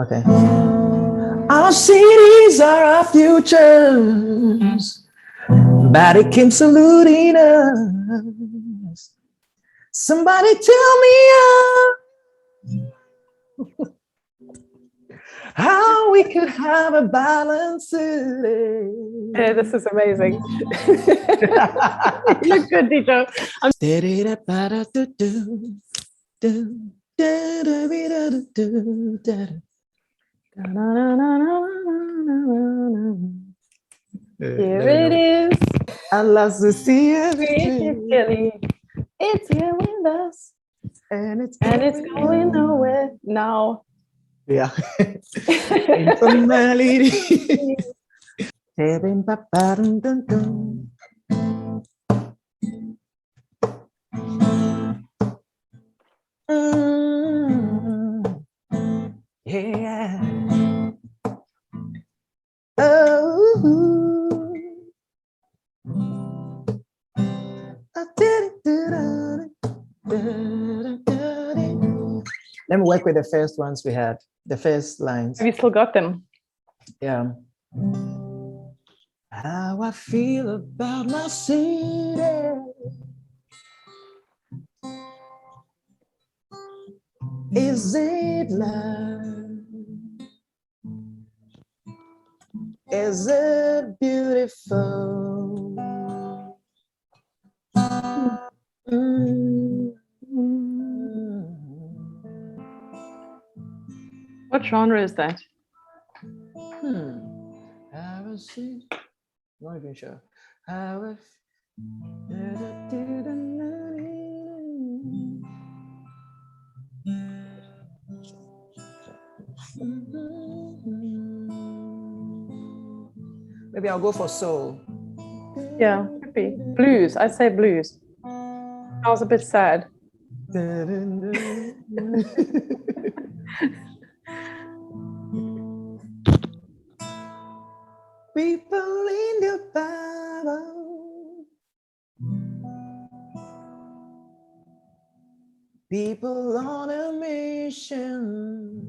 Okay. Our cities are our futures, but it came saluting us. Somebody tell me how we could have a balance today. Yeah, this is amazing. You look good, De Joe. Here it is. I love to see Philly. It's here with us. and it's going nowhere now. Yeah. Some melody. Yeah. Oh. Let me work with the first ones we had, the first lines. Have you still got them? Yeah. How I feel about my city. Is it love? Is it beautiful? What genre is that? I was not even sure. Maybe I'll go for soul. Yeah, could be. Blues. I'd say blues. I was a bit sad. People in the Bible, people on a mission.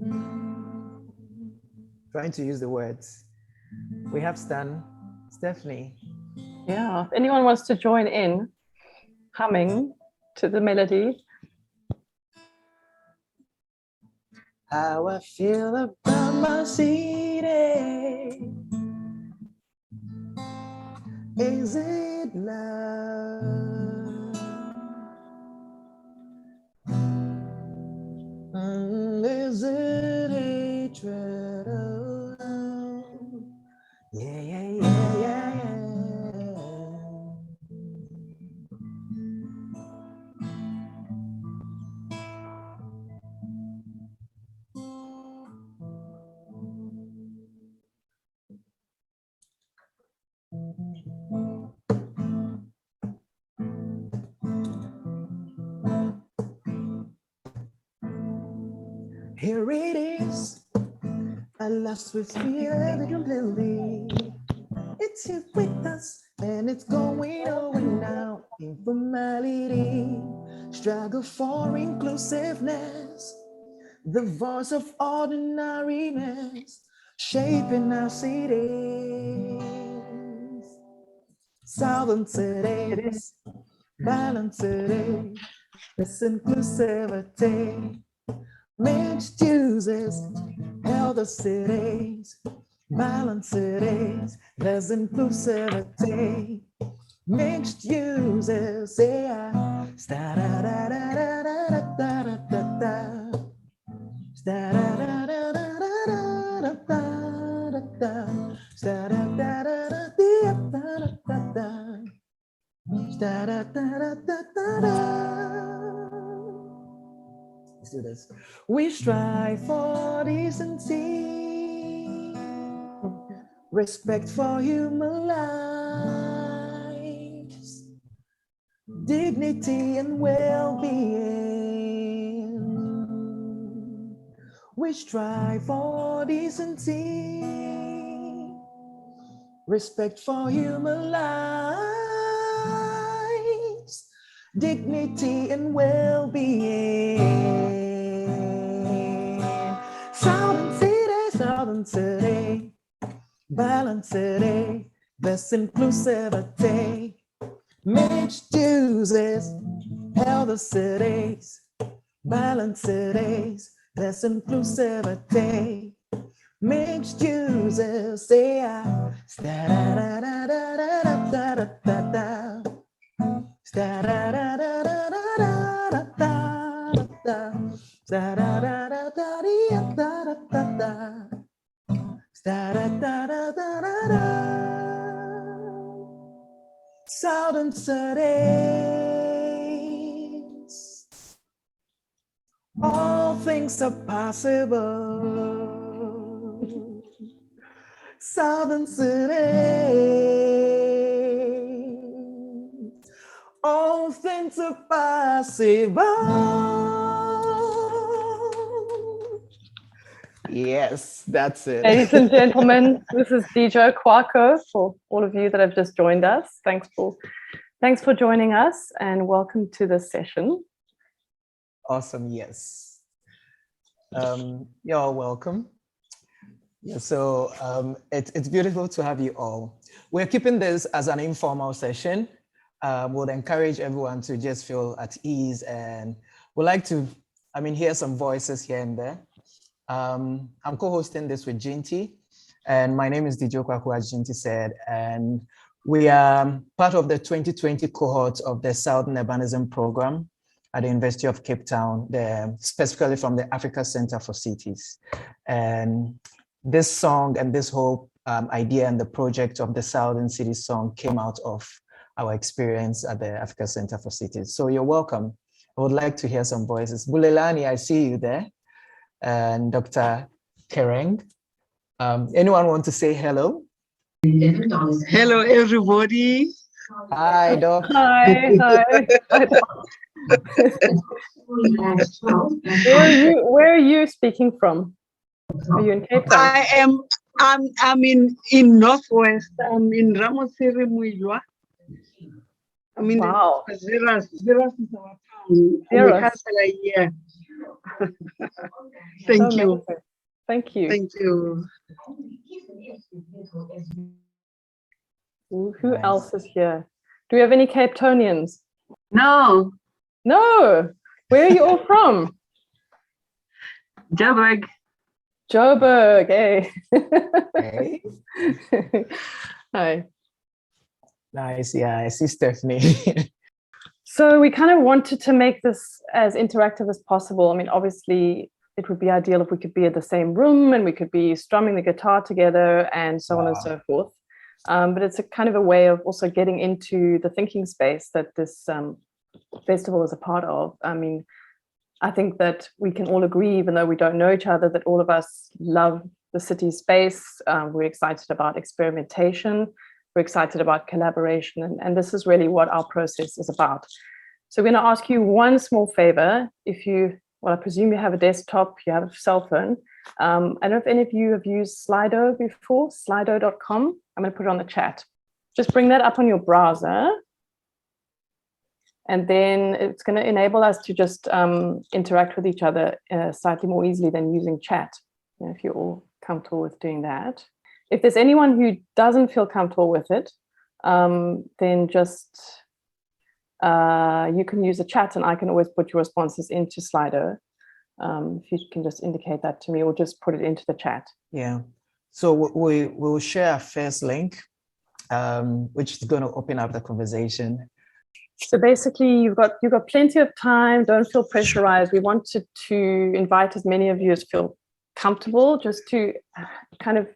Trying to use the words. We have Stan, Stephanie. Yeah, if anyone wants to join in humming to the melody. How I feel about my city. Is it love? Is it hatred? Yeah, yeah, yeah, yeah, yeah. Here it is, a lost with fear completely. It's here with us, and it's going on now. Informality, struggle for inclusiveness, the voice of ordinariness, shaping our cities. Southern cities, balanced cities, this inclusivity. Mixed uses, elder cities, balanced cities, there's inclusivity. Mixed uses, yeah. Let's do this. We strive for decency, respect for human lives, dignity and well-being. We strive for decency, respect for human lives, dignity and well-being. Southern cities, balanced, this inclusivity, mixed uses, healthy cities, balanced, this inclusivity, mixed uses, yeah. Southern cities, all things are possible. Southern cities, all things are possible. Yes, that's it. Ladies and gentlemen, this is Joe Quarcoo for all of you that have just joined us. Thanks for joining us and welcome to this session. Awesome, yes. You're all welcome. Yeah, so it's beautiful to have you all. We're keeping this as an informal session. We'll encourage everyone to just feel at ease, and we'd like to, hear some voices here and there. I'm co-hosting this with Jinty, and my name is Joe Quarcoo, as Jinty said, and we are part of the 2020 cohort of the Southern Urbanism program at the University of Cape Town, specifically from the Africa Center for Cities. And this song and this whole idea and the project of the Southern Cities song came out of our experience at the Africa Center for Cities. So you're welcome. I would like to hear some voices. Bulelani, I see you there. And Dr. Kereng. Anyone want to say hello? Hello, everybody. Hi, Doc. Hi. Where are you speaking from? Are you in Cape Town? I'm in Northwest. I'm in Ramosiri Muilwa. Wow. Zeras is our town. Zeras. Yeah. Thank you. Amazing. Thank you. Thank you. Who else is here? Do we have any Cape Townians? No. No. Where are you all from? Joburg. Joburg, hey. Hey. Hi. Nice, yeah, I see Stephanie. So we kind of wanted to make this as interactive as possible. Obviously, it would be ideal if we could be at the same room and we could be strumming the guitar together and so on and so forth. But it's a kind of a way of also getting into the thinking space that this festival is a part of. I think that we can all agree, even though we don't know each other, that all of us love the city space. We're excited about experimentation. We're excited about collaboration. And this is really what our process is about. So we're going to ask you one small favor. I presume you have a desktop, you have a cell phone. I don't know if any of you have used Slido before, slido.com. I'm going to put it on the chat. Just bring that up on your browser. And then it's going to enable us to just interact with each other slightly more easily than using chat, if you're all comfortable with doing that. If there's anyone who doesn't feel comfortable with it, then just you can use the chat and I can always put your responses into Slido. If you can just indicate that to me or just put it into the chat. Yeah, so we will share a first link, which is going to open up the conversation. So basically, you've got plenty of time. Don't feel pressurized. We wanted to invite as many of you as feel comfortable just to kind of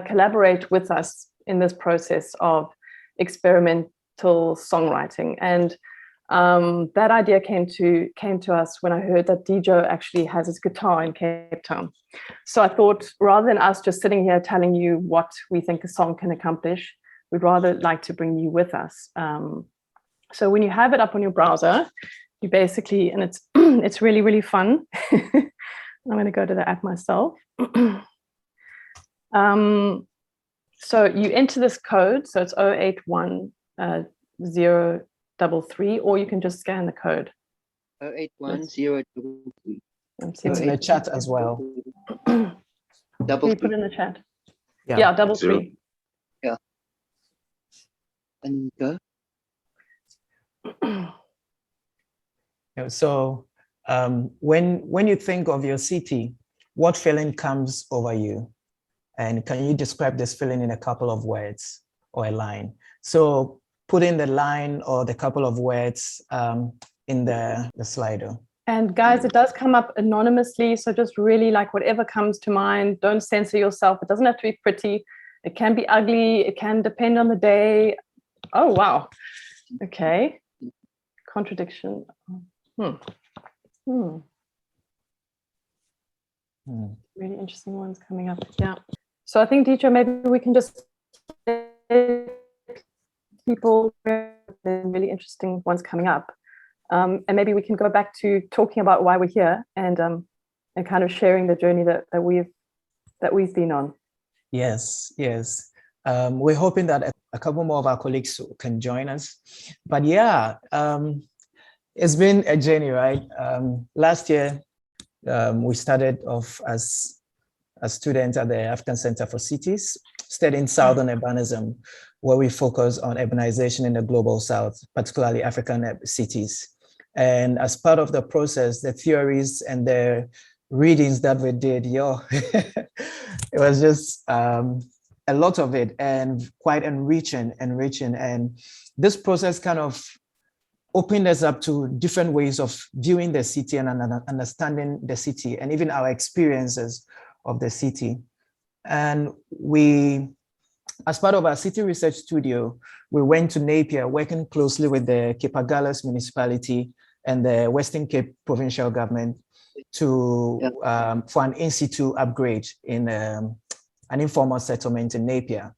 collaborate with us in this process of experimental songwriting. And that idea came to us when I heard that De Joe actually has his guitar in Cape Town. So I thought, rather than us just sitting here telling you what we think a song can accomplish, we'd rather like to bring you with us. So when you have it up on your browser, you basically, and it's it's really, really fun. I'm going to go to the app myself. So you enter this code, so it's 081033, or you can just scan the code. 081033. It's in the chat as well. Double. Can you put it in the chat? Yeah, double three. Anika. So when you think of your city, what feeling comes over you? And can you describe this feeling in a couple of words or a line? So put in the line or the couple of words in the Slido. And guys, it does come up anonymously. So just really like whatever comes to mind, don't censor yourself. It doesn't have to be pretty. It can be ugly. It can depend on the day. Oh, wow. Okay. Contradiction. Really interesting ones coming up. Yeah. So I think, Dejo, maybe we can just people really interesting ones coming up. And maybe we can go back to talking about why we're here and kind of sharing the journey that we've been on. Yes. We're hoping that a couple more of our colleagues can join us. But yeah, it's been a journey, right? Last year, we started off as students at the African Center for Cities, studying Southern Urbanism, where we focus on urbanization in the global South, particularly African cities. And as part of the process, the theories and the readings that we did, it was just a lot of it and quite enriching. And this process kind of opened us up to different ways of viewing the city and understanding the city and even our experiences of the city. And we, as part of our city research studio, we went to Napier, working closely with the Cape Agulhas municipality and the Western Cape provincial government to for an in-situ upgrade in an informal settlement in Napier.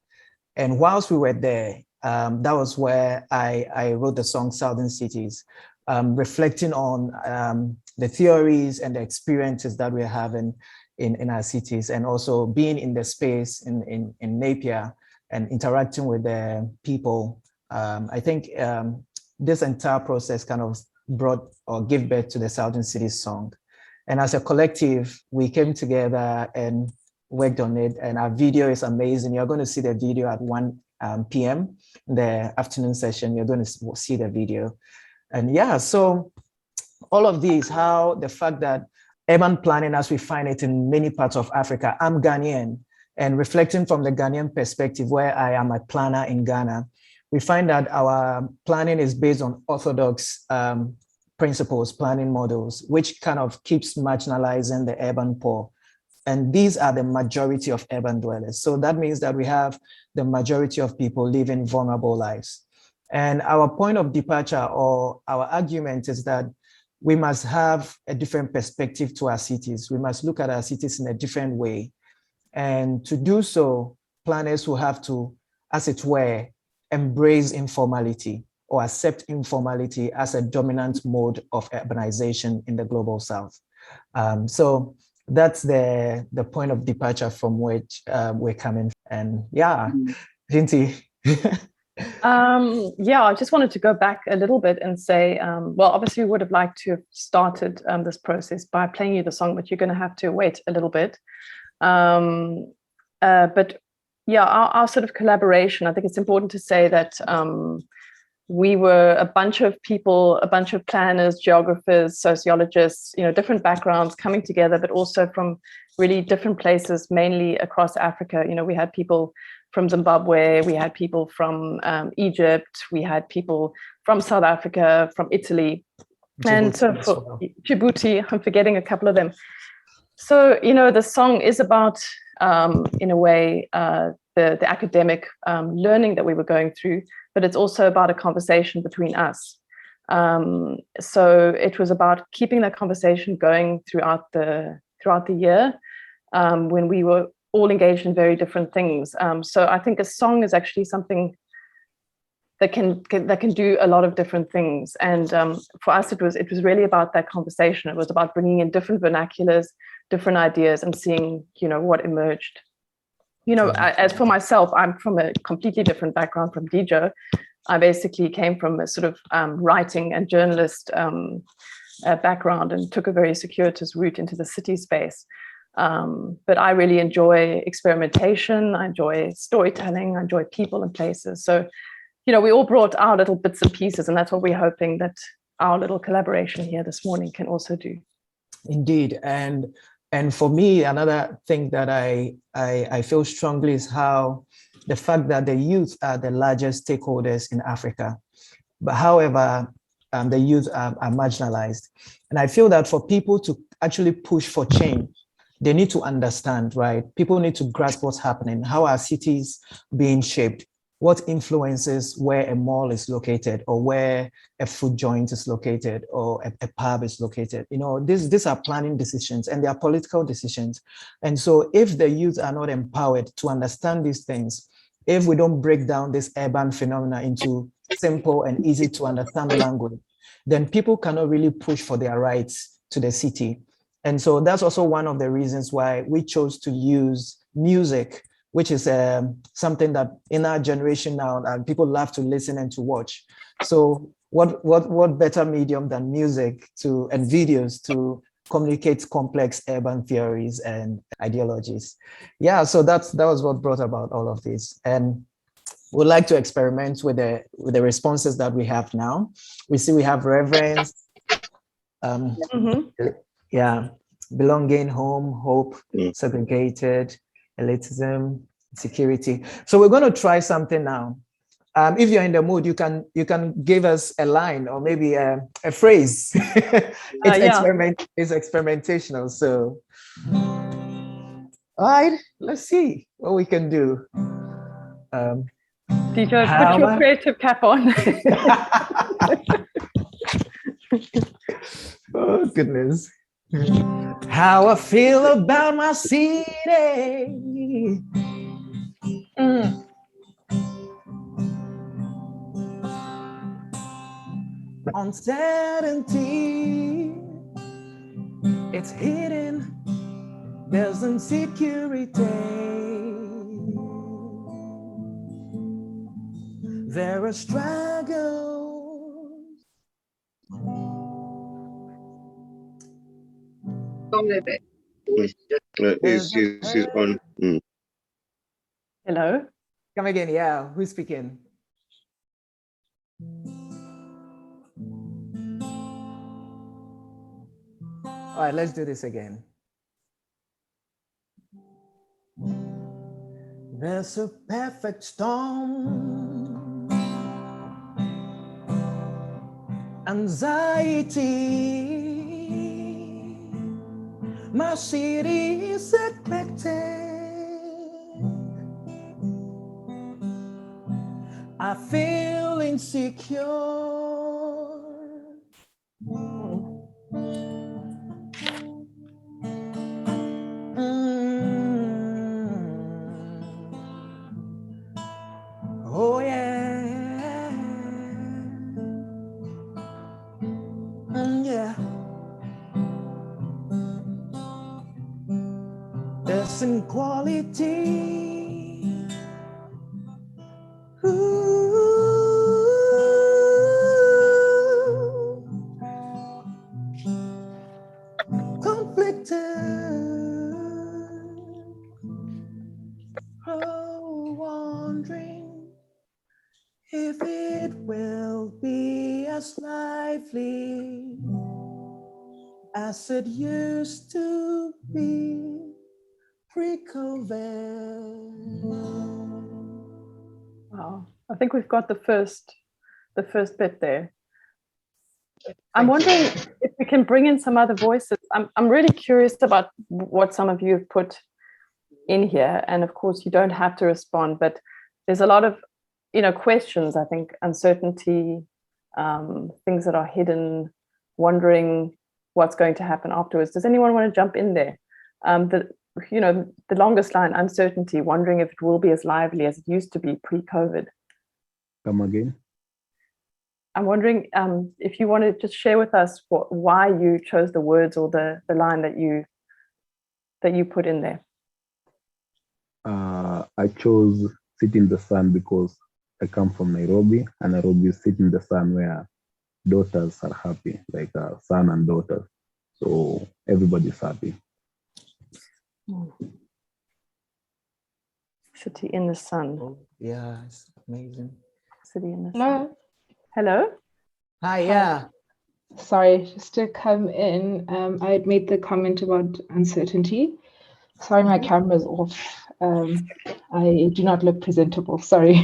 And whilst we were there, that was where I wrote the song Southern Cities, reflecting on the theories and the experiences that we're having in our cities, and also being in the space in Napier and interacting with the people. I think this entire process kind of brought or gave birth to the Southern Cities song. And as a collective, we came together and worked on it, and our video is amazing. You're going to see the video at 1 p.m. in the afternoon session. You're going to see the video. And yeah, so all of these, how the fact that urban planning as we find it in many parts of Africa, I'm Ghanaian, and reflecting from the Ghanaian perspective where I am a planner in Ghana, we find that our planning is based on orthodox principles, planning models, which kind of keeps marginalizing the urban poor. And these are the majority of urban dwellers. So that means that we have the majority of people living vulnerable lives. And our point of departure or our argument is that we must have a different perspective to our cities. We must look at our cities in a different way. And to do so, planners will have to, as it were, embrace informality or accept informality as a dominant mode of urbanization in the global South. So that's the point of departure from which we're coming. And yeah, Jinty. Yeah, I just wanted to go back a little bit and say, well, obviously we would have liked to have started this process by playing you the song, but you're going to have to wait a little bit. But yeah, our sort of collaboration, I think it's important to say that we were a bunch of people, a bunch of planners, geographers, sociologists, different backgrounds coming together, but also from really different places, mainly across Africa. We had people from Zimbabwe, we had people from Egypt, we had people from South Africa, from Italy, and so for Djibouti, I'm forgetting a couple of them. So, the song is about, in a way, the academic learning that we were going through, but it's also about a conversation between us. So it was about keeping that conversation going throughout the year when we were all engaged in very different things. So I think a song is actually something that can do a lot of different things. And for us, it was really about that conversation. It was about bringing in different vernaculars, different ideas, and seeing what emerged. As for myself, I'm from a completely different background from De Joe. I basically came from a sort of writing and journalist background and took a very circuitous route into the city space. But I really enjoy experimentation. I enjoy storytelling. I enjoy people and places. So we all brought our little bits and pieces, and that's what we're hoping that our little collaboration here this morning can also do. Indeed. And for me, another thing that I feel strongly is how the fact that the youth are the largest stakeholders in Africa. But however, the youth are marginalized. And I feel that for people to actually push for change, they need to understand, right? People need to grasp what's happening. How are cities being shaped? What influences where a mall is located, or where a food joint is located, or a pub is located? These are planning decisions, and they are political decisions. And so if the youth are not empowered to understand these things, if we don't break down this urban phenomena into simple and easy to understand language, then people cannot really push for their rights to the city. And so that's also one of the reasons why we chose to use music, which is something that in our generation now, people love to listen and to watch. So what better medium than music and videos to communicate complex urban theories and ideologies? Yeah, so that was what brought about all of this. And we'd like to experiment with the responses that we have now. We see we have reverence, belonging, home, hope, segregated, elitism, security. So we're going to try something now. If you're in the mood, you can give us a line or maybe a phrase. It's experimentational. So, all right, let's see what we can do. DJ, put your creative cap on. Oh, goodness. How I feel about my city. Uncertainty, it's hidden. There's insecurity. There are struggles. Is on. Hello. Come again. Yeah, who's speaking? All right, let's do this again. There's a perfect storm. Anxiety. My city is expected. I feel insecure. Oh yeah. Yeah. There's inequality. Conflicted. Oh, wondering if it will be as lively as it used to be pre-COVID. Wow, I think we've got the first bit there. I'm wondering if we can bring in some other voices. I'm really curious about what some of you have put in here, and of course you don't have to respond, but there's a lot of questions. I think uncertainty, things that are hidden, wondering what's going to happen afterwards. Does anyone want to jump in there? The longest line, uncertainty, wondering if it will be as lively as it used to be pre-COVID. Come again. I'm wondering if you want to just share with us why you chose the words or the line that you put in there. I chose sit in the sun because I come from Nairobi, and Nairobi is sit in the sun where daughters are happy, like son and daughter. So everybody's happy. City in the sun. Oh, yeah, it's amazing. city in this. Hello. Hello. Hi, yeah. Sorry, just to come in, I had made the comment about uncertainty. Sorry, my camera's off. I do not look presentable, sorry.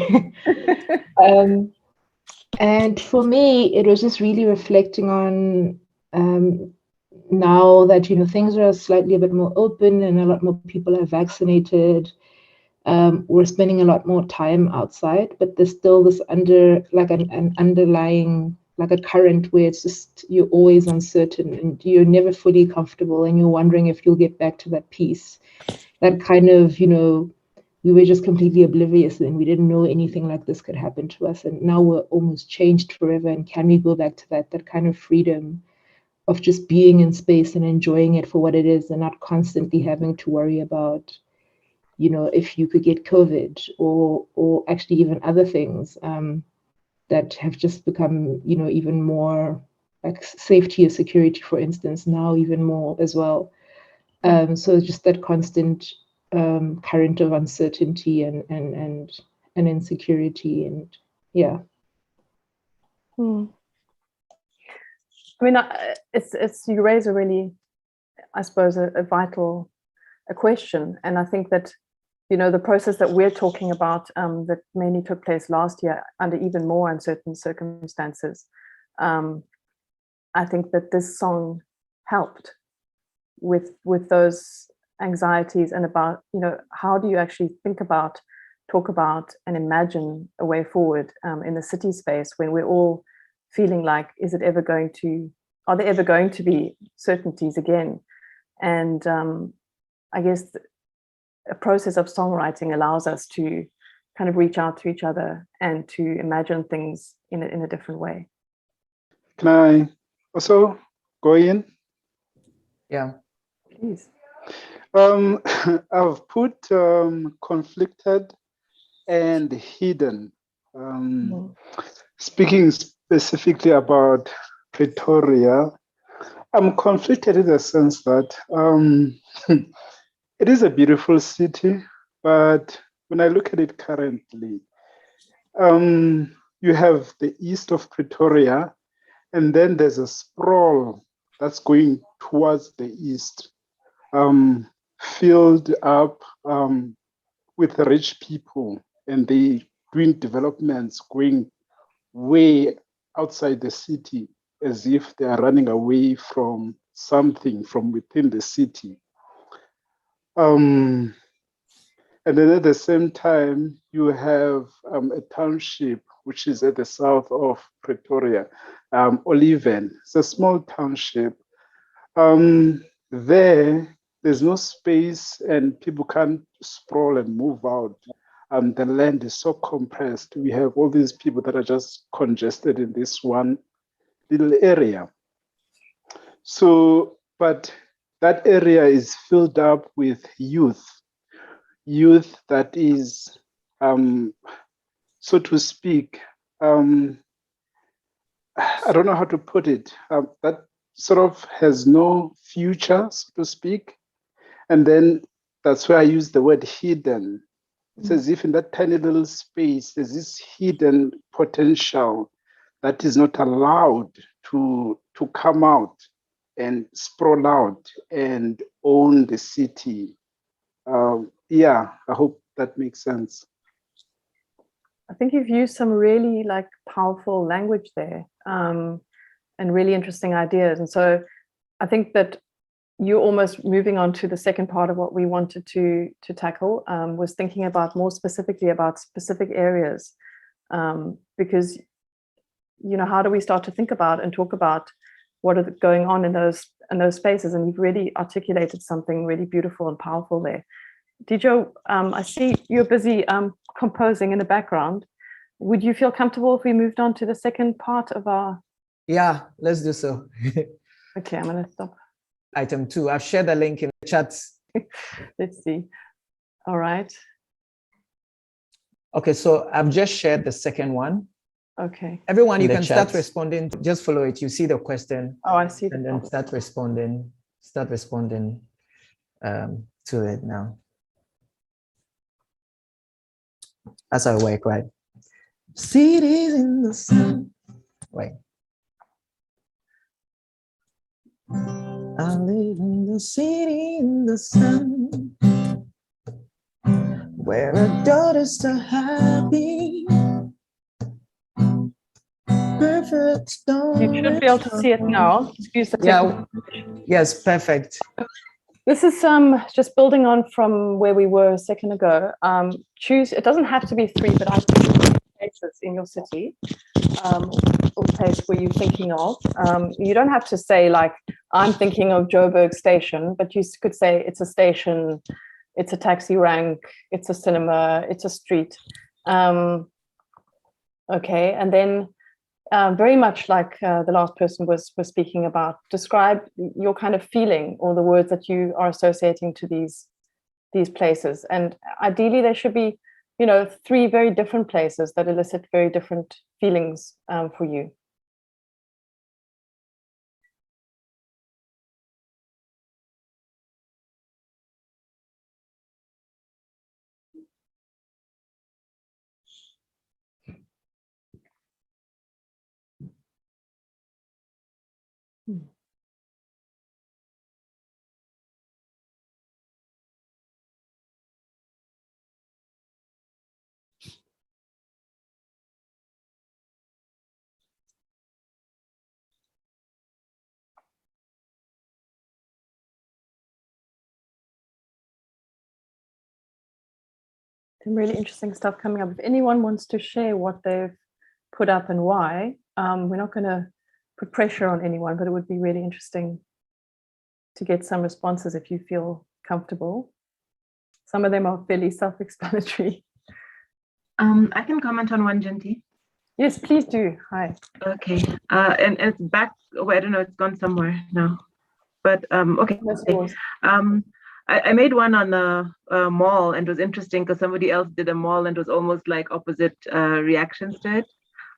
And for me, it was just really reflecting on now that, things are slightly a bit more open and a lot more people are vaccinated. We're spending a lot more time outside, but there's still this an underlying, like a current where it's just, you're always uncertain and you're never fully comfortable and you're wondering if you'll get back to that peace. That kind of, we were just completely oblivious and we didn't know anything like this could happen to us. And now we're almost changed forever. And can we go back to that kind of freedom of just being in space and enjoying it for what it is and not constantly having to worry about, if you could get COVID or actually even other things that have just become, even more like safety or security, for instance, now even more as well. So just that constant current of uncertainty and insecurity and yeah. I mean, it's you raise a really, I suppose, a vital question, and I think that the process that we're talking about that mainly took place last year under even more uncertain circumstances. I think that this song helped with those anxieties and about how do you actually talk about and imagine a way forward in the city space when we're all feeling like, are there ever going to be certainties again? And I guess a process of songwriting allows us to kind of reach out to each other and to imagine things in a different way. Can I also go in? Yeah. Please. I've put conflicted and hidden. Speaking specifically about Pretoria, I'm conflicted in the sense that it is a beautiful city, but when I look at it currently, you have the east of Pretoria, and then there's a sprawl that's going towards the east, filled up with rich people, and they doing developments going way outside the city as if they are running away from something from within the city. And then at the same time, you have a township which is at the south of Pretoria, Oliven. It's a small township. There's no space and people can't sprawl and move out. The land is so compressed. We have all these people that are just congested in this one little area. So, but that area is filled up with youth that is, so to speak, I don't know how to put it, that sort of has no future, so to speak. And then that's where I use the word hidden. It's as if in that tiny little space, there's this hidden potential that is not allowed to come out and sprawl out and own the city. Yeah, I hope that makes sense. I think you've used some really powerful language there and really interesting ideas. And so I think that you're almost moving on to the second part of what we wanted to tackle, was thinking about more specifically about specific areas, because how do we start to think about and talk about what are going on in those spaces? And you've really articulated something really beautiful and powerful there. De Joe, I see you're busy composing in the background. Would you feel comfortable if we moved on to the second part of our? Yeah, let's do so. Okay, I'm going to stop. Item 2. I've shared the link in the chat. Let's see. All right. Okay, so I've just shared the second one. Okay. Everyone, you can start responding. Just follow it. You see the question. Oh, I see. And then start responding. To it now. That's how I work, right? cities in the sun. Wait. I live in the city in the sun, where our daughters are happy. Perfect storm. You should be able to see it now. Excuse the technical. Yeah. Yes, perfect. This is just building on from where we were a second ago. Choose. It doesn't have to be 3, but I choose places in your city, or place where you're thinking of. You don't have to say like I'm thinking of Joburg Station, but you could say it's a station, it's a taxi rank, it's a cinema, it's a street. Okay, and then. Very much like the last person was speaking about, describe your kind of feeling or the words that you are associating to these places. And ideally there should be, 3 very different places that elicit very different feelings for you. Some really interesting stuff coming up. If anyone wants to share what they've put up and why, we're not going to put pressure on anyone, but it would be really interesting to get some responses if you feel comfortable. Some of them are fairly self-explanatory. I can comment on one, Jinty. Yes, please do. Hi. Okay. And it's back. Oh, I don't know. It's gone somewhere now. But okay. I made one on a mall, and it was interesting because somebody else did a mall and it was almost like opposite reactions to it.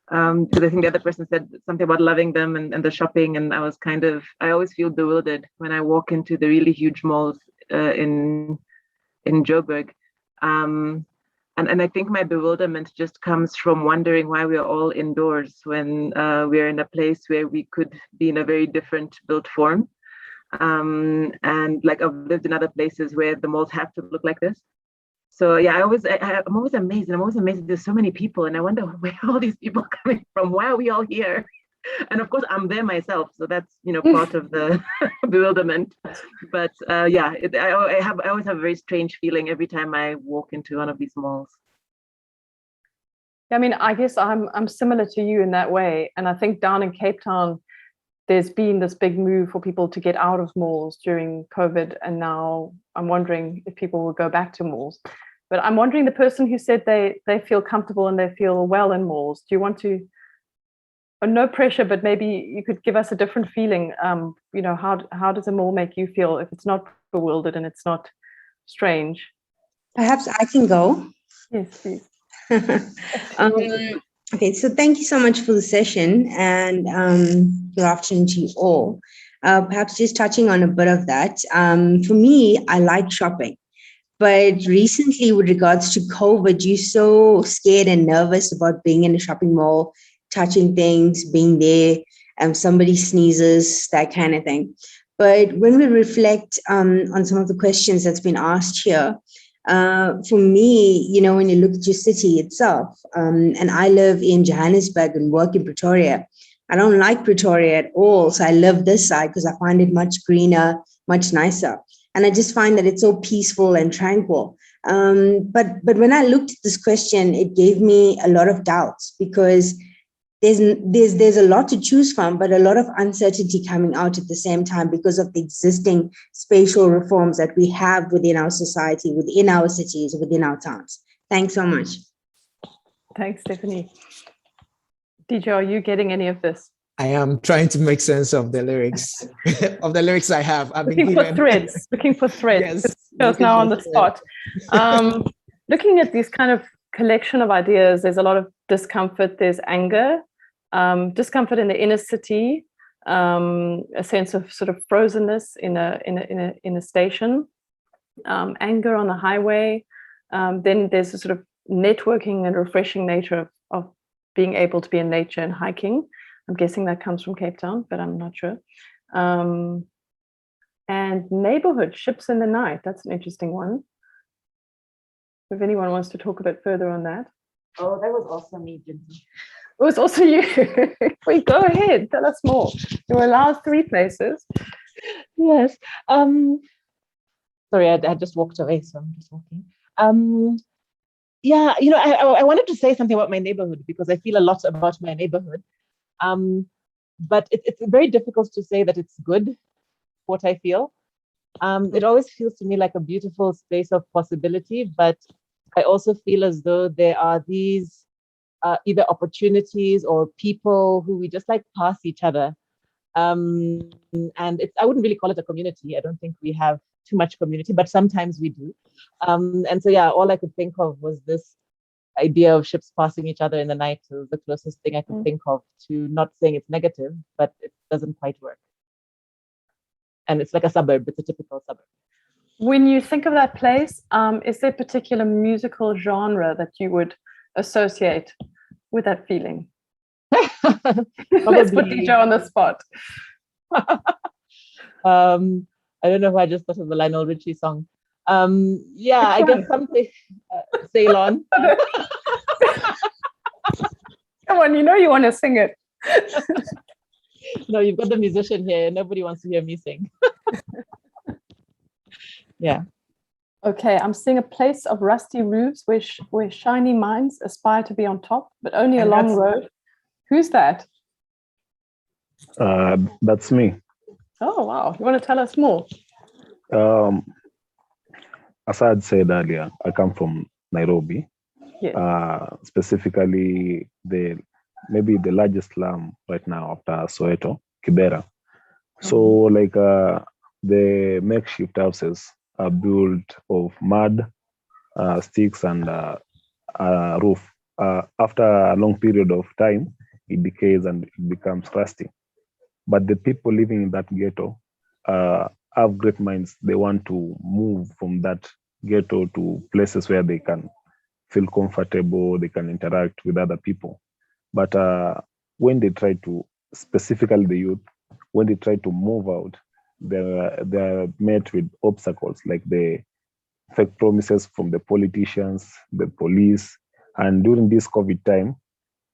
Because I think the other person said something about loving them and the shopping, and I always feel bewildered when I walk into the really huge malls in Joburg. And I think my bewilderment just comes from wondering why we are all indoors when we're in a place where we could be in a very different built form. And like I've lived in other places where the malls have to look like this. So yeah, I'm always amazed. There's so many people, and I wonder where are all these people coming from? Why are we all here? And of course, I'm there myself, so that's part of the bewilderment. But yeah, I always have a very strange feeling every time I walk into one of these malls. I mean, I guess I'm similar to you in that way, and I think down in Cape Town, there's been this big move for people to get out of malls during COVID, and now I'm wondering if people will go back to malls. But I'm wondering, the person who said they feel comfortable and they feel well in malls, do you want to, no pressure, but maybe you could give us a different feeling. How does a mall make you feel if it's not bewildered and it's not strange? Perhaps I can go. Yes, please. Okay, so thank you so much for the session, and good afternoon to you all. Perhaps just touching on a bit of that. For me, I like shopping, but recently with regards to COVID, you're so scared and nervous about being in a shopping mall, touching things, being there, somebody sneezes, that kind of thing. But when we reflect on some of the questions that's been asked here, for me, when you look at your city itself, and I live in Johannesburg and work in Pretoria, I don't like Pretoria at all. So I love this side because I find it much greener, much nicer. And I just find that it's so peaceful and tranquil. But when I looked at this question, it gave me a lot of doubts because there's a lot to choose from, but a lot of uncertainty coming out at the same time because of the existing spatial reforms that we have within our society, within our cities, within our towns. Thanks so much. Thanks, Stephanie. De Joe, are you getting any of this? I am trying to make sense of the lyrics, of the lyrics I have. Looking for threads. Yes. Joe's now on the spot. Looking at this kind of collection of ideas, there's a lot of discomfort, there's anger, discomfort in the inner city, a sense of sort of frozenness in a station, anger on the highway. Then there's a sort of networking and refreshing nature of being able to be in nature and hiking. I'm guessing that comes from Cape Town, but I'm not sure. And neighborhood, ships in the night. That's an interesting one. If anyone wants to talk a bit further on that. Oh, that was also me, Jinty. It was also you. Wait, go ahead. Tell us more. You're allowed 3 places. Yes. Sorry, I just walked away, so I'm just walking. Yeah, you know, I wanted to say something about my neighborhood because I feel a lot about my neighborhood. But it's very difficult to say that it's good, what I feel. It always feels to me like a beautiful space of possibility, but I also feel as though there are these either opportunities or people who we just like pass each other. And I wouldn't really call it a community. I don't think we have too much community, but sometimes we do. And so, yeah, all I could think of was this idea of ships passing each other in the night. It was the closest thing I could think of to not saying it's negative, but it doesn't quite work. And it's like a suburb. It's a typical suburb. When you think of that place, is there a particular musical genre that you would associate with that feeling? Let's put DJ on the spot. I don't know if I just thought of the Lionel Richie song. Yeah, I guess something. Sail On. Come on, you know you want to sing it. No, you've got the musician here. Nobody wants to hear me sing. Yeah. Okay, I'm seeing a place of rusty roofs where shiny minds aspire to be on top, but only a long road. Who's that? That's me. Oh, wow. You want to tell us more? As I had said earlier, I come from Nairobi. Yes. Specifically, maybe the largest slum right now after Soweto, Kibera. So, like the makeshift houses are built of mud, sticks, and a roof. After a long period of time, it decays and it becomes rusty. But the people living in that ghetto have great minds. They want to move from that ghetto to places where they can feel comfortable, they can interact with other people. But when they try to, specifically the youth, when they try to move out, they're met with obstacles like the fake promises from the politicians, the police. And during this COVID time,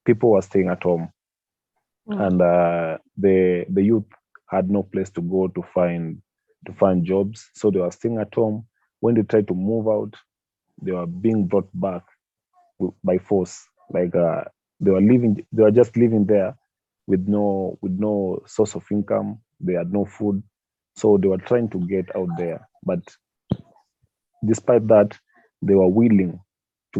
people were staying at home. And the youth had no place to go to find jobs. So they were staying at home. When they tried to move out, they were being brought back by force. Like they were just living there with no source of income. They had no food. So they were trying to get out there. But despite that, they were willing to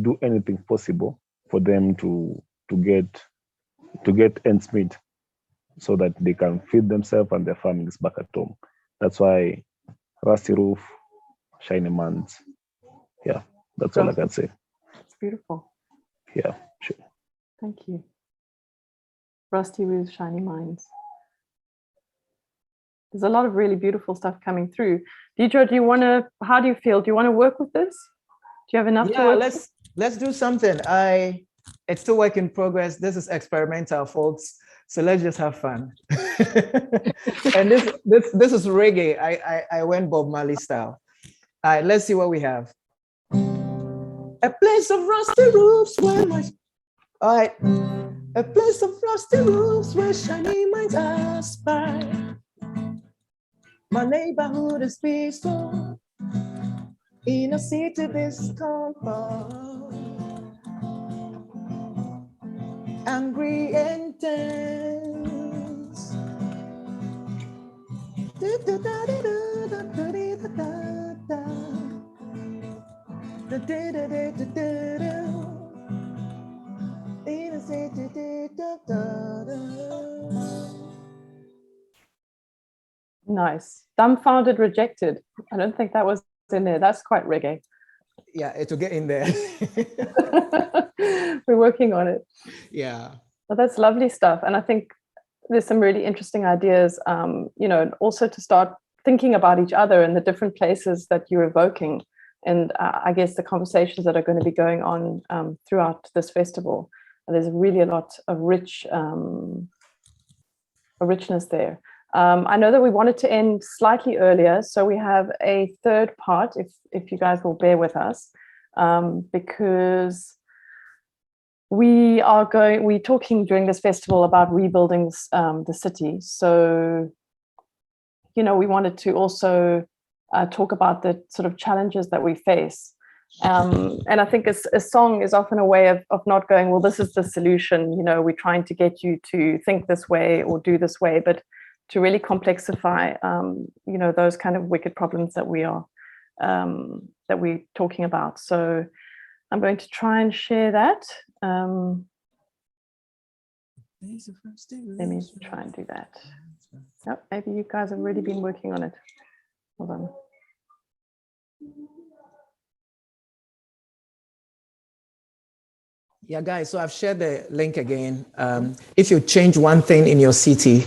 do anything possible for them to get ends meet so that they can feed themselves and their families back at home. That's why rusty roof, shiny minds. Yeah, that's all I can say. It's beautiful. Yeah, sure. Thank you. Rusty roofs, shiny minds. There's a lot of really beautiful stuff coming through. Deidre, how do you feel? Do you want to work with this? Do you have enough to work with? Let's do something. It's still work in progress. This is experimental, folks. So let's just have fun. And this is reggae. I went Bob Marley style. All right, let's see what we have. A place of rusty roofs where all right. A place of rusty roofs where shiny minds aspire. My neighborhood is peaceful. In a city discomfort. Angry and tense. Nice. Dumbfounded, rejected. I don't think that was in there. That's quite reggae. Yeah, it will get in there. We're working on it. Yeah. Well, that's lovely stuff. And I think there's some really interesting ideas, and also to start thinking about each other and the different places that you're evoking. And I guess the conversations that are going to be going on throughout this festival. there's really a lot of richness there. I know that we wanted to end slightly earlier, so we have a third part, if you guys will bear with us, because we're talking during this festival about rebuilding the city. So, you know, we wanted to also talk about the sort of challenges that we face. And I think a song is often a way of not going, well, this is the solution, you know, we're trying to get you to think this way or do this way, but to really complexify, you know, those kind of wicked problems that we're talking about. So I'm going to try and share that. Let me try and do that. Oh, maybe you guys have already been working on it. Hold on. Yeah, guys, so I've shared the link again. If you change one thing in your city,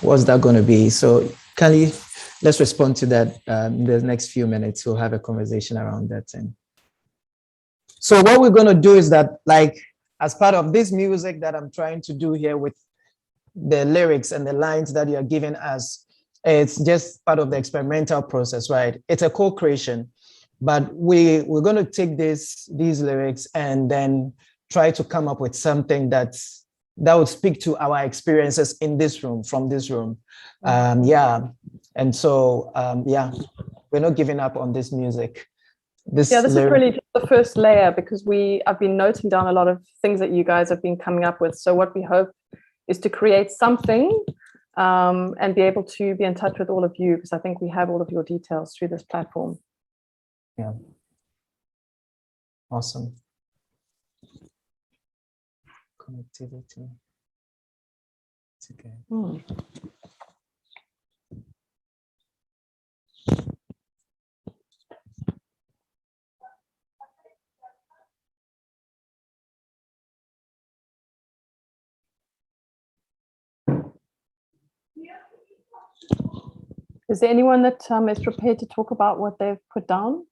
what's that going to be? So Kali, let's respond to that in the next few minutes. We'll have a conversation around that thing. So what we're going to do is that, like, as part of this music that I'm trying to do here with the lyrics and the lines that you're giving us, it's just part of the experimental process, right? It's a co-creation, but we're going to take these lyrics and then try to come up with something that would speak to our experiences in this room, from this room. Yeah, and so, yeah, we're not giving up on this music. This is really just the first layer, because I've been noting down a lot of things that you guys have been coming up with. So what we hope is to create something and be able to be in touch with all of you, because I think we have all of your details through this platform. Yeah. Awesome. Connectivity. It's okay. Is there anyone that is prepared to talk about what they've put down?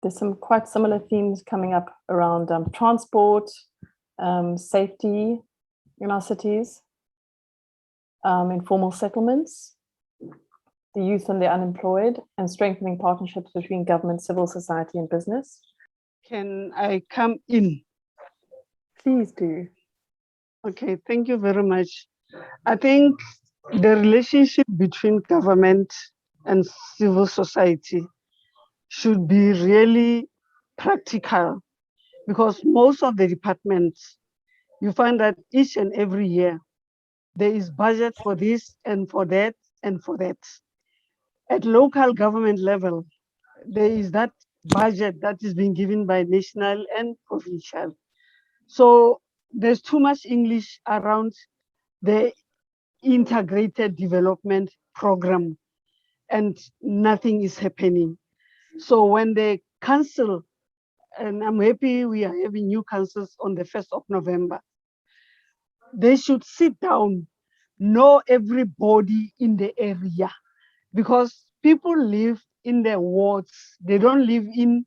There's some quite similar themes coming up around transport, safety in our cities, informal settlements, the youth and the unemployed, and strengthening partnerships between government, civil society, and business. Can I come in? Please do. Okay, thank you very much. I think the relationship between government and civil society should be really practical, because most of the departments, you find that each and every year there is budget for this and for that and for that. At local government level, there is that budget that is being given by national and provincial. So there's too much English around the integrated development program, and nothing is happening. So when the council, and I'm happy we are having new councils on the 1st of November, they should sit down, know everybody in the area, because people live in their wards. They don't live in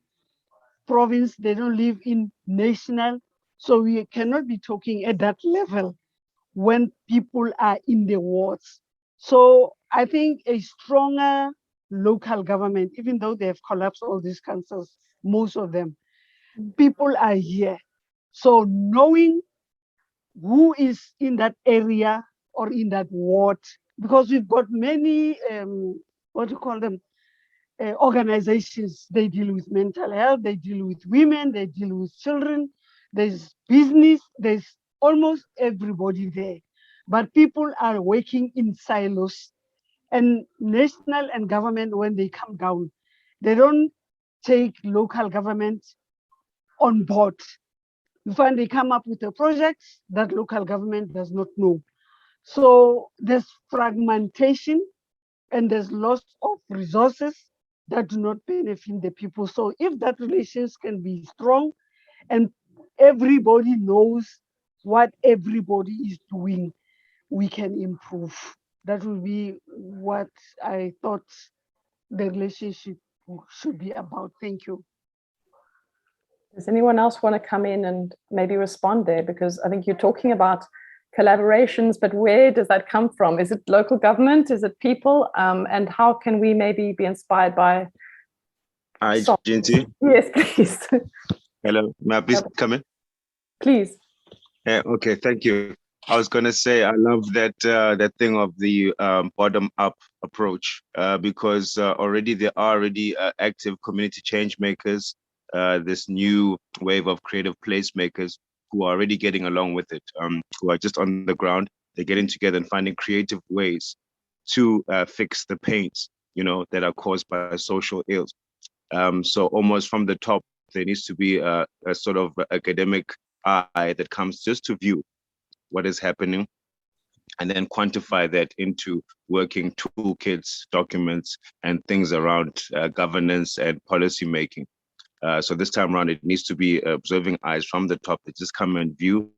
province, they don't live in national. So we cannot be talking at that level when people are in the wards. So I think a stronger local government, even though they have collapsed all these councils, most of them, people are here. So knowing who is in that area or in that ward, because we've got many, what do you call them, organizations. They deal with mental health, they deal with women, they deal with children, there's business, there's almost everybody there. But people are working in silos, and national and government, when they come down, they don't take local government on board. You find they come up with a project that local government does not know. So there's fragmentation and there's loss of resources that do not benefit the people. So if that relations can be strong and everybody knows what everybody is doing, we can improve. That will be what I thought the relationship should be about. Thank you. Does anyone else want to come in and maybe respond there? Because I think you're talking about collaborations, but where does that come from? Is it local government? Is it people? And how can we maybe be inspired by Hi, songs? Jinty. Yes, please. Hello. May I please come in? Please. Yeah, okay, thank you. I was going to say, I love that that thing of the bottom-up approach because already there are active community change makers, this new wave of creative placemakers who are already getting along with it, who are just on the ground. They're getting together and finding creative ways to fix the pains, that are caused by social ills. So almost from the top, there needs to be a sort of academic eye that comes just to view what is happening and then quantify that into working toolkits, documents, and things around governance and policy making. So this time around, it needs to be observing eyes from the top that just come and view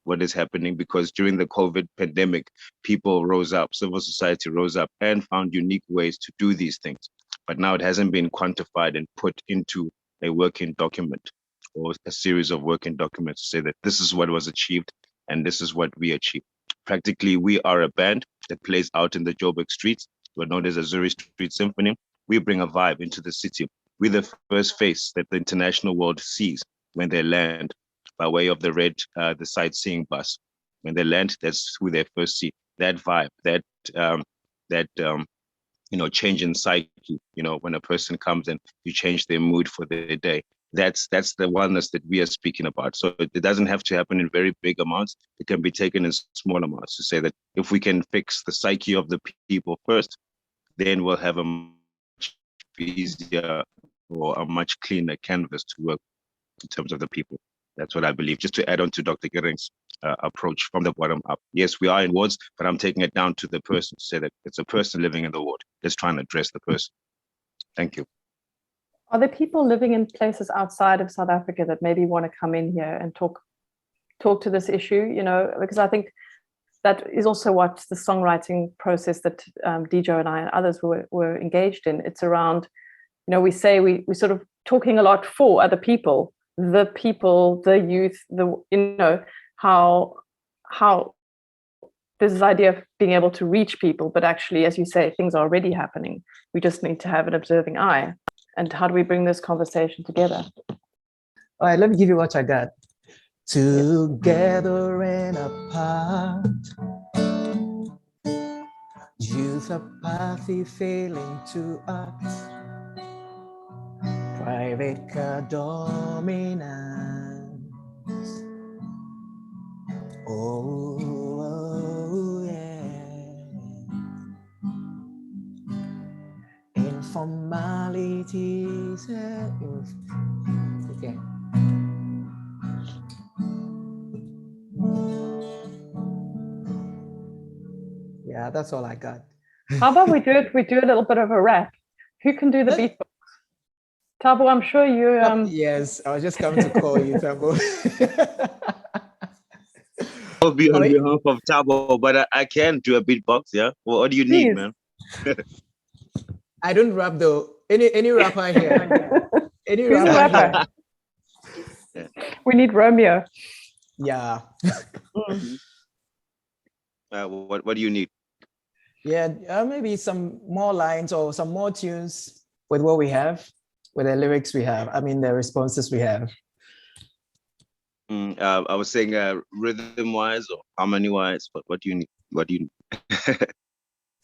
what is happening, because during the COVID pandemic, people rose up, civil society rose up and found unique ways to do these things. But now it hasn't been quantified and put into a working document or a series of working documents to say that this is what was achieved and this is what we achieved. Practically, we are a band that plays out in the Joburg streets. We're known as a Zurich Street Symphony. We bring a vibe into the city. We're the first face that the international world sees when they land by way of the red, the sightseeing bus. When they land, that's who they first see. That vibe, that change in psyche, when a person comes and you change their mood for their day. That's the oneness that we are speaking about. So it doesn't have to happen in very big amounts. It can be taken in small amounts to say that if we can fix the psyche of the people first, then we'll have a much easier or a much cleaner canvas to work in terms of the people. That's what I believe. Just to add on to Dr. Gering's approach from the bottom up. Yes, we are in wards, but I'm taking it down to the person to say that it's a person living in the ward. Let's try and address the person. Thank you. Are there people living in places outside of South Africa that maybe want to come in here and talk to this issue? Because I think that is also what the songwriting process that De Joe and I and others were engaged in. It's around, we say we're sort of talking a lot for other people, the youth, how there's this idea of being able to reach people, but actually, as you say, things are already happening. We just need to have an observing eye. And how do we bring this conversation together? All right, let me give you what I got. Together and apart, youth apathy failing to act, private car dominance. Oh yeah. Informalities. Okay. Yeah, that's all I got. How about we do a little bit of a rap? Who can do the beatbox? Tabo, I'm sure you. Yes, I was just coming to call you, Tabo. I'll be on behalf of Tabo, but I can do a beatbox. Yeah. Well, what do you need, man? I don't rap though. Any rapper here? Any rapper here? We need Romeo. Yeah. What do you need? Yeah, maybe some more lines or some more tunes with what we have, with the lyrics we have. I mean, the responses we have. I was saying rhythm-wise or harmony-wise, but what do you need? What do you need?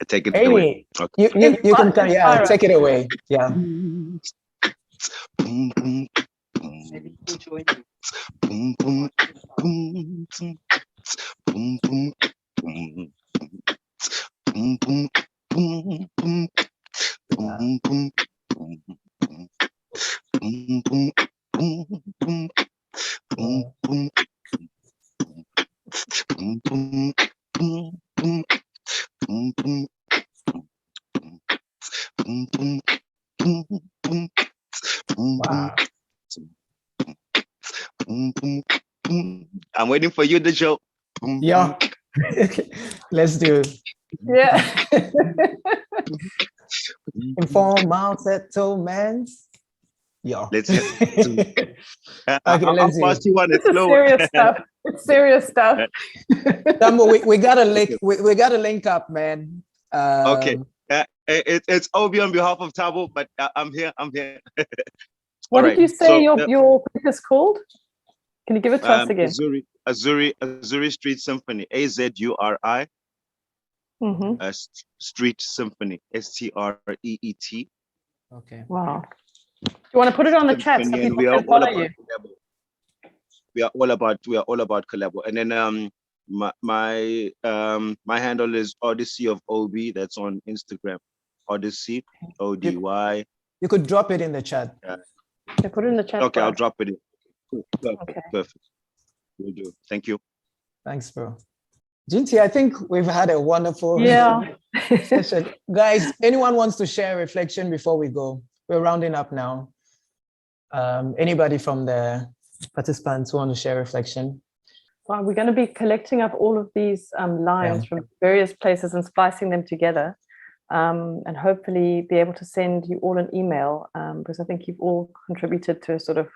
Take it away. Okay. You can come, yeah, take it away. Yeah. Wow. I'm waiting for you, De Joe. Yeah. Let's do it. Yeah. Informal settlements. Yeah. Let's head to. Okay, let's see. I'll pass you one. It's This is slow. serious stuff. It's serious stuff. Tambo, we gotta link. We gotta link up, man. Okay. It's Obi on behalf of Tabo, but I'm here. I'm here. What All did you right, say so, your book is called? Can you give it to us again? Azuri Street Symphony. AZURI. Mm-hmm. Street Symphony. STREET. Okay. Wow. Do you want to put it on the chat so Symphony, and people we are can all follow about you? collabo. We are all about collabo. And then my handle is Odyssey of OB. That's on Instagram. Odyssey, ODY. You could drop it in the chat. Yeah, put it in the chat. Okay, I'll drop it in. Cool. Perfect. Okay. Perfect. Will do. Thank you. Thanks, bro. Jinty, I think we've had a wonderful session. Guys, anyone wants to share a reflection before we go? We're rounding up now. Anybody from the participants want to share reflection? Well, we're going to be collecting up all of these lines from various places and splicing them together, and hopefully be able to send you all an email, because I think you've all contributed to sort of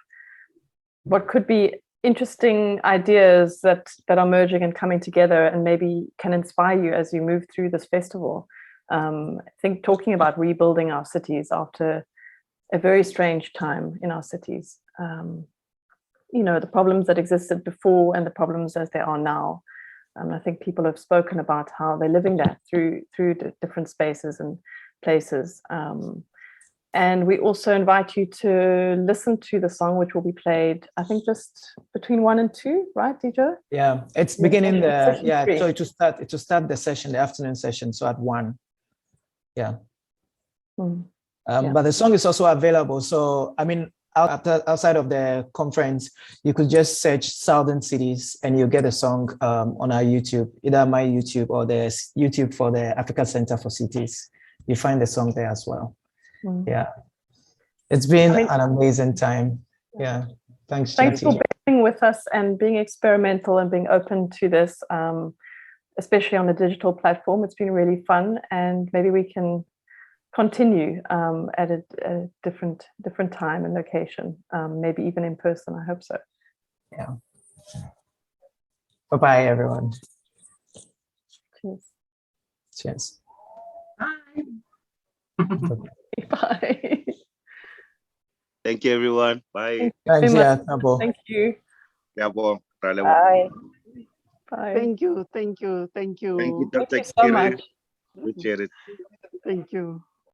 what could be interesting ideas that are merging and coming together and maybe can inspire you as you move through this festival. I think talking about rebuilding our cities after a very strange time in our cities, you know, the problems that existed before and the problems as they are now. I think people have spoken about how they're living that through the different spaces and places. And we also invite you to listen to the song, which will be played, I think, just between 1 and 2, right, De Joe? Yeah, it's beginning the, Session 3. so to start the session, the afternoon session, so at 1. Yeah. But the song is also available. So, I mean, outside of the conference, you could just search Southern Cities and you'll get a song on our YouTube, either my YouTube or the YouTube for the Africa Center for Cities. You find the song there as well. Yeah. It's been an amazing time. Yeah. Thanks for being with us and being experimental and being open to this, especially on the digital platform. It's been really fun, and maybe we can continue at a different time and location, maybe even in person. I hope so. Yeah. Bye-bye, everyone. Cheers. Cheers. Bye. Bye. Thank you, everyone. Bye. Thanks. Yeah. Thank you. Yeah, Bye. Bye. Bye. Thank you. Thank you. Thank you. Thank you, Thank Dr. you so much. Appreciate it. Thank you.